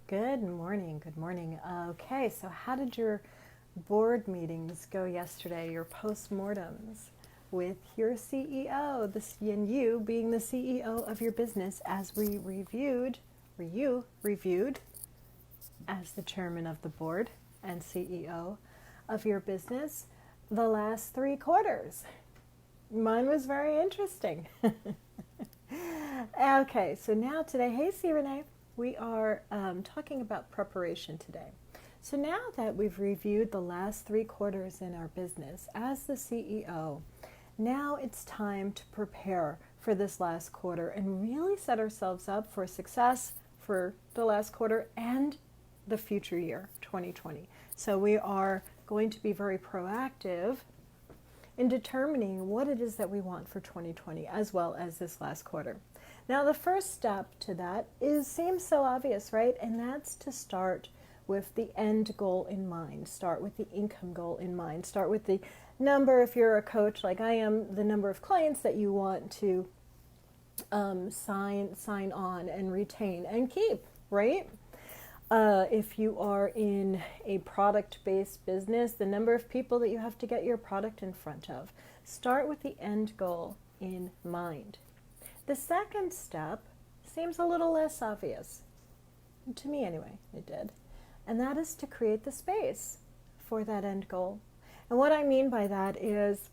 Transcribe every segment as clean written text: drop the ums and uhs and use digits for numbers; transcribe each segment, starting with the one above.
Good morning. Good morning. Okay, so how did your board meetings go yesterday? Your postmortems with your CEO, and you being the CEO of your business, as we reviewed, or you reviewed as the chairman of the board and CEO of your business, the last 3 quarters. Mine was very interesting. Okay, so now today, hey, C. Renee. We are talking about preparation today. So now that we've reviewed the last 3 quarters in our business as the CEO, now it's time to prepare for this last quarter and really set ourselves up for success for the last quarter and the future year, 2020. So we are going to be very proactive in determining what it is that we want for 2020 as well as this last quarter. Now, the first step to that seems so obvious, right? And that's to start with the end goal in mind. Start with the income goal in mind. Start with the number, if you're a coach like I am, the number of clients that you want to sign on and retain and keep, right? If you are in a product-based business, the number of people that you have to get your product in front of. Start with the end goal in mind. The second step seems a little less obvious. To me anyway, it did. And that is to create the space for that end goal. And what I mean by that is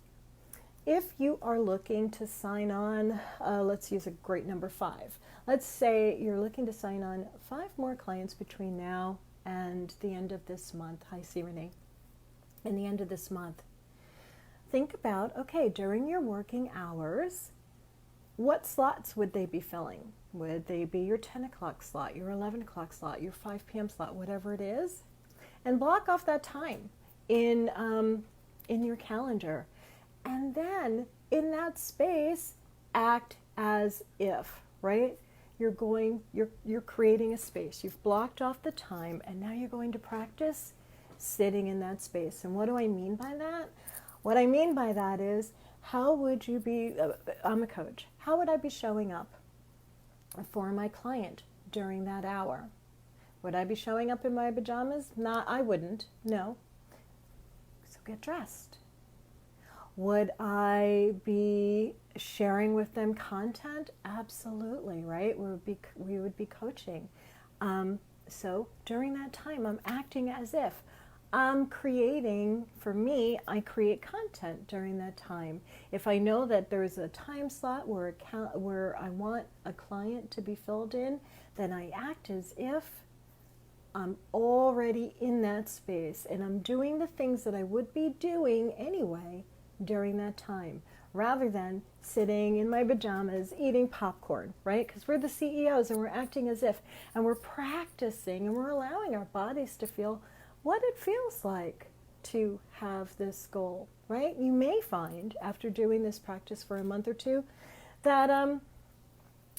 if you are looking to sign on, let's use a great number 5. Let's say you're looking to sign on 5 more clients between now and the end of this month. Hi, C. Renee. And the end of this month. Think about, okay, during your working hours, what slots would they be filling? Would they be your 10 o'clock slot, your 11 o'clock slot, your 5 p.m. slot, whatever it is? And block off that time in your calendar. And then in that space, act as if, right? You're creating a space. You've blocked off the time, and now you're going to practice sitting in that space. And what do I mean by that? What I mean by that is, how would you be, I'm a coach, how would I be showing up for my client during that hour? Would I be showing up in my pajamas? I wouldn't, no. So get dressed. Would I be sharing with them content? Absolutely, right? We would be coaching. So during that time, I'm acting as if I'm creating, for me, I create content during that time. If I know that there's a time slot where I want a client to be filled in, then I act as if I'm already in that space and I'm doing the things that I would be doing anyway during that time, rather than sitting in my pajamas eating popcorn, right? Because we're the CEOs and we're acting as if, and we're practicing and we're allowing our bodies to feel what it feels like to have this goal, right? You may find, after doing this practice for a month or two, that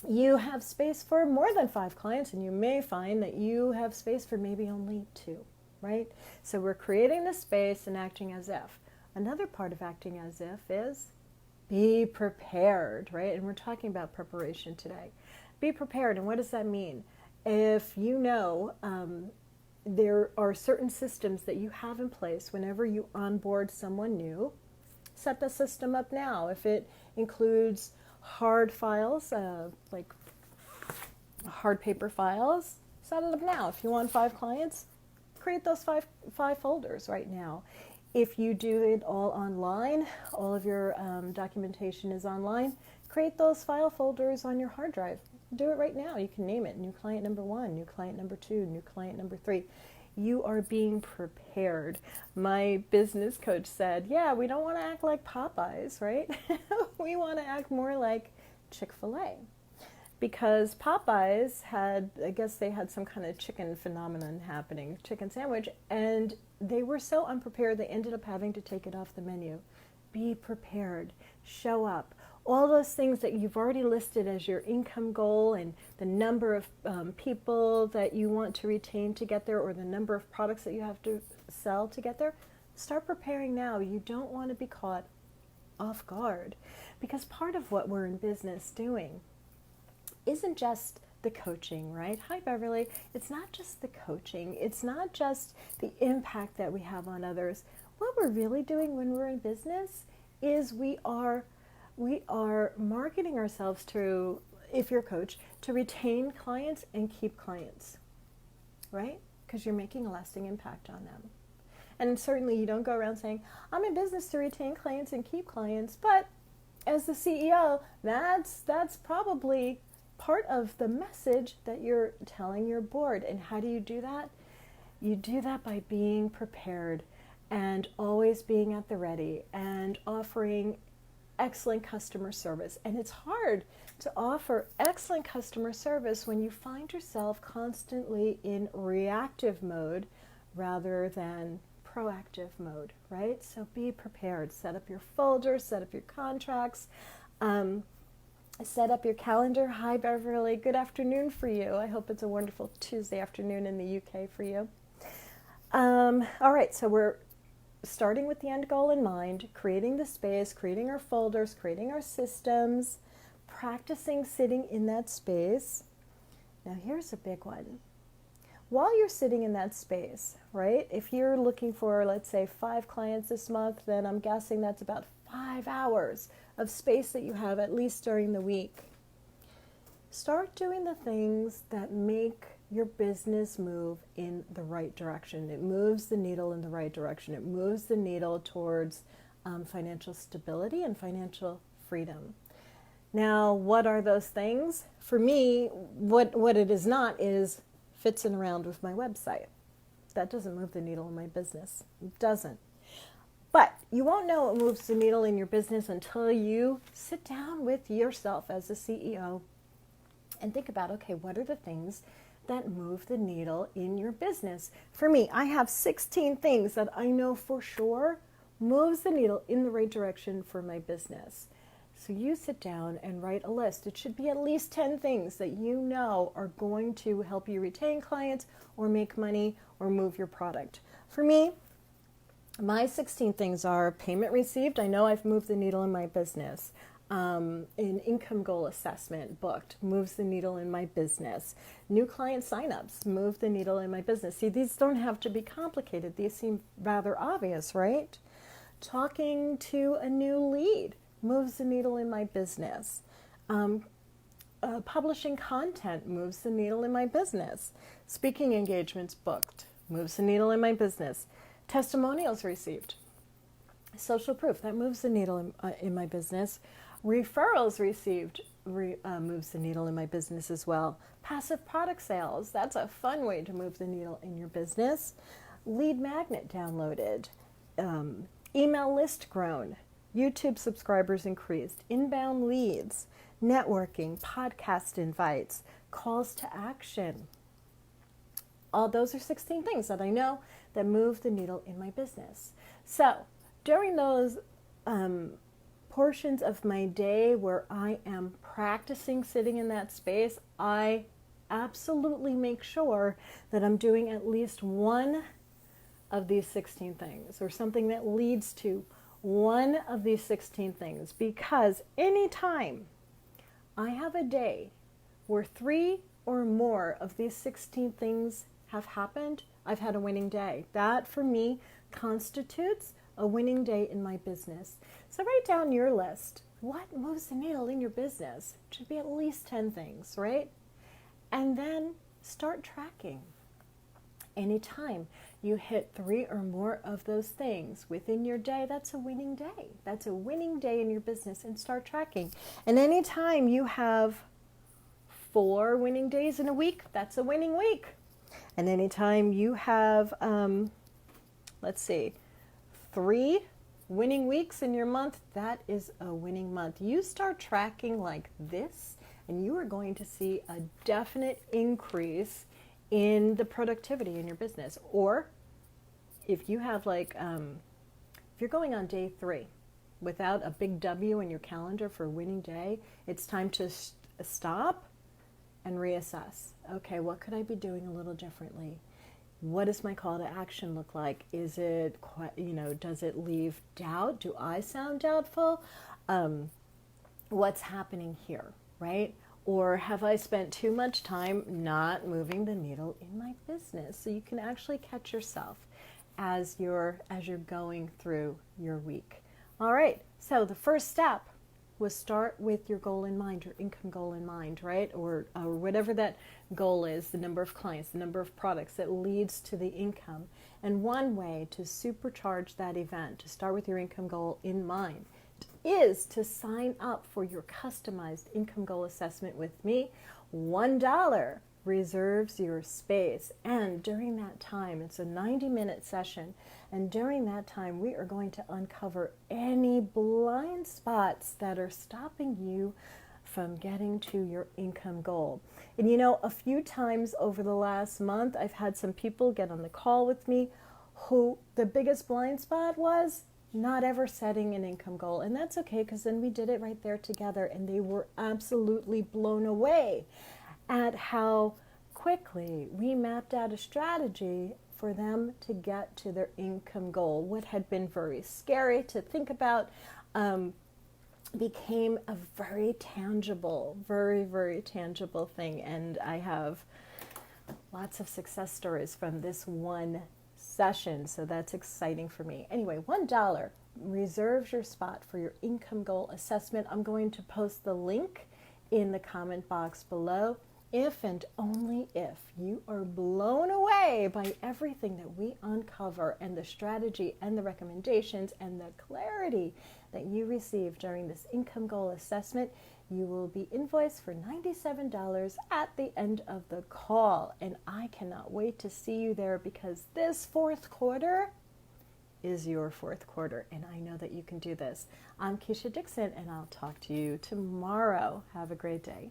you have space for more than 5 clients, and you may find that you have space for maybe only 2, right? So we're creating the space and acting as if. Another part of acting as if is be prepared, right? And we're talking about preparation today. Be prepared, and what does that mean? If you know there are certain systems that you have in place whenever you onboard someone new, set the system up now. If it includes hard files, like hard paper files, set it up now. If you want 5 clients, create those five folders right now. If you do it all online, all of your documentation is online, create those file folders on your hard drive. Do it right now. You can name it new client number 1, new client number 2, new client number 3. You are being prepared. My business coach said, yeah, we don't want to act like Popeyes, right? We want to act more like Chick-fil-A. Because Popeyes I guess they had some kind of chicken phenomenon happening, chicken sandwich, and they were so unprepared they ended up having to take it off the menu. Be prepared. Show up. All those things that you've already listed as your income goal and the number of people that you want to retain to get there, or the number of products that you have to sell to get there, start preparing now. You don't want to be caught off guard, because part of what we're in business doing isn't just the coaching, right? Hi, Beverly. It's not just the coaching. It's not just the impact that we have on others. What we're really doing when we're in business is we are marketing ourselves to, if you're a coach, to retain clients and keep clients, right? Because you're making a lasting impact on them. And certainly you don't go around saying, I'm in business to retain clients and keep clients, but as the CEO, that's probably part of the message that you're telling your board. And how do you do that? You do that by being prepared and always being at the ready and offering excellent customer service. And it's hard to offer excellent customer service when you find yourself constantly in reactive mode rather than proactive mode, right? So be prepared. Set up your folder, set up your contracts, set up your calendar. Hi, Beverly. Good afternoon for you. I hope it's a wonderful Tuesday afternoon in the UK for you. All right, so we're starting with the end goal in mind, creating the space, creating our folders, creating our systems, practicing sitting in that space. Now, here's a big one. While you're sitting in that space, right, if you're looking for, let's say, 5 clients this month, then I'm guessing that's about 5 hours of space that you have at least during the week. Start doing the things that make your business move in the right direction. It moves the needle in the right direction. It moves the needle towards financial stability and financial freedom. Now, what are those things? For me, what it is not is fitsing around with my website. That doesn't move the needle in my business. It doesn't. But you won't know what moves the needle in your business until you sit down with yourself as a CEO and think about, okay, what are the things that move the needle in your business? For me, I have 16 things that I know for sure moves the needle in the right direction for my business. So you sit down and write a list. It should be at least 10 things that you know are going to help you retain clients or make money or move your product. For me, my 16 things are payment received. I know I've moved the needle in my business. An income goal assessment booked moves the needle in my business. New client signups move the needle in my business. See, these don't have to be complicated. These seem rather obvious, right? Talking to a new lead moves the needle in my business. Publishing content moves the needle in my business. Speaking engagements booked moves the needle in my business. Testimonials received. Social proof, that moves the needle in my business. Referrals received moves the needle in my business as well. Passive product sales, that's a fun way to move the needle in your business. Lead magnet downloaded. Email list grown. YouTube subscribers increased. Inbound leads. Networking. Podcast invites. Calls to action. All those are 16 things that I know that move the needle in my business. So during those portions of my day where I am practicing sitting in that space, I absolutely make sure that I'm doing at least one of these 16 things or something that leads to one of these 16 things, because anytime I have a day where 3 or more of these 16 things have happened, I've had a winning day. That for me constitutes a winning day in my business. So write down your list. What moves the needle in your business? It should be at least 10 things, right? And then start tracking. Anytime you hit 3 or more of those things within your day, that's a winning day. That's a winning day in your business, and start tracking. And anytime you have 4 winning days in a week, that's a winning week. And anytime you have, 3 winning weeks in your month, that is a winning month. You start tracking like this, and you are going to see a definite increase in the productivity in your business. Or if you have if you're going on day 3 without a big W in your calendar for a winning day, it's time to stop and reassess. Okay, what could I be doing a little differently? What does my call to action look like? Is it, does it leave doubt? Do I sound doubtful? What's happening here, right? Or have I spent too much time not moving the needle in my business? So you can actually catch yourself as you're going through your week. All right, so the first step was start with your goal in mind, your income goal in mind, right? Or whatever that goal is, the number of clients, the number of products that leads to the income. And one way to supercharge that event, to start with your income goal in mind, is to sign up for your customized income goal assessment with me. $1 reserves your space. And during that time, it's a 90-minute session. And during that time, we are going to uncover any blind spots that are stopping you from getting to your income goal. And you know, a few times over the last month, I've had some people get on the call with me who the biggest blind spot was not ever setting an income goal. And that's okay, because then we did it right there together, and they were absolutely blown away at how quickly we mapped out a strategy for them to get to their income goal. What had been very scary to think about became a very tangible, very tangible thing. And I have lots of success stories from this one session, so that's exciting for me. Anyway, $1 reserves your spot for your income goal assessment. I'm going to post the link in the comment box below. If and only if you are blown away by everything that we uncover, and the strategy and the recommendations and the clarity that you receive during this income goal assessment, you will be invoiced for $97 at the end of the call. And I cannot wait to see you there, because this fourth quarter is your fourth quarter, and I know that you can do this. I'm Keisha Dixon, and I'll talk to you tomorrow. Have a great day.